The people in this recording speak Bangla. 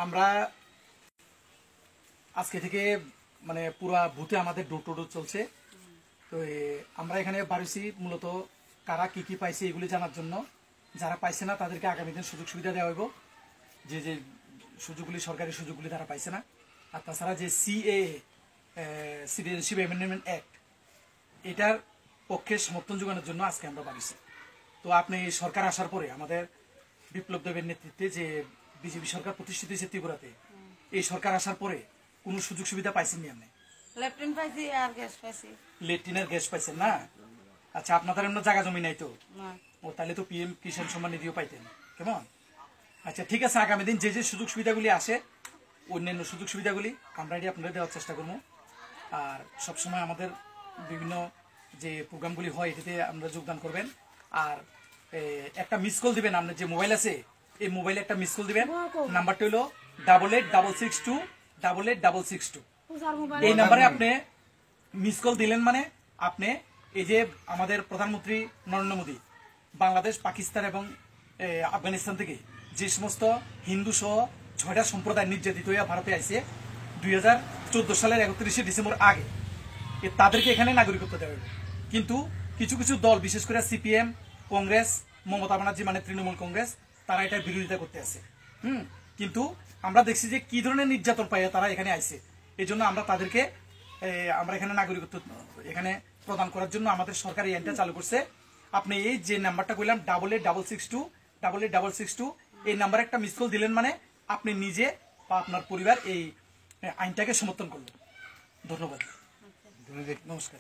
আমরা আজকে থেকে মানে পুরা বুথে আমাদের ডোর টু ডোর চলছে। তো আমরা এখানে বাড়িছি মূলত কারা কি কি পাইছে এগুলি জানার জন্য। যারা পাইছে না তাদেরকে আগামী দিন সুযোগ সুবিধা দেওয়া হইব, যে যে সুযোগগুলি সরকারি সুযোগগুলি তারা পাইছে না। আর তাছাড়া যে সিটিজেনশিপ অ্যামেন্ডমেন্ট অ্যাক্ট, এটার পক্ষে সমর্থন যোগানোর জন্য আজকে আমরা বাড়িছি। তো আপনি সরকার আসার পরে আমাদের বিপ্লব দেবের নেতৃত্বে যে বিজেপি সরকার প্রতিষ্ঠিত হয়েছে ত্রিপুরাতে, এই সরকার আসার পরে কোন সুযোগ সুবিধা পাইছেননি আপনি? লেট্রিনের গ্যাস পাইছেন না? আচ্ছা, আপনাদের এমন জায়গা জমি নাই তো? ও তাহলে তো পিএম কিষাণ সম্মান নিধিও পাইতেন, কেমন? আচ্ছা ঠিক আছে, আগামী দিন যে যে সুযোগ সুবিধাগুলি আসে, অন্যান্য সুযোগ সুবিধাগুলি আমরা এটি আপনাদের দেওয়ার চেষ্টা করবো। আর সবসময় আমাদের বিভিন্ন যে প্রোগ্রামগুলি হয় এটিতে আমরা যোগদান করবেন। আর একটা মিস কল দিবেন, আপনার যে মোবাইল আছে এই মোবাইলে একটা মিস কল দিবেন। নাম্বারটা হলো 8866288662। এই নাম্বারে আপনি মিস কল দিলেন মানে আপনি এই যে আমাদের প্রধানমন্ত্রী নরেন্দ্র মোদী বাংলাদেশ, পাকিস্তান এবং আফগানিস্তান থেকে যে সমস্ত হিন্দু সহ 6টা সম্প্রদায় নির্যাতিত হইয়া ভারতে আইছে 2014 সালের 31শে ডিসেম্বর আগে, তাদেরকে এখানে নাগরিকত্ব দেওয়া হবে। কিন্তু কিছু কিছু দল, বিশেষ করে সিপিএম, কংগ্রেস, মমতা ব্যানার্জি মানে তৃণমূল কংগ্রেস, তারা এটার বিরোধিতা করতে আছে। কিন্তু আমরা দেখছি যে কি ধরনের নির্যাতন পাইয়া তারা এখানে আইছে। এই জন্য আমরা তাদেরকে আমরা এখানে নাগরিকত্ব এখানে প্রদান করার জন্য আমাদের সরকার এই আইনটা চালু করছে। আপনি এই যে নাম্বারটা কইলাম 8866288662, এই নাম্বারে একটা মিস কল দিলেন মানে আপনি নিজে বা আপনার পরিবার এই আইনটাকে সমর্থন করলেন। ধন্যবাদ, নমস্কার।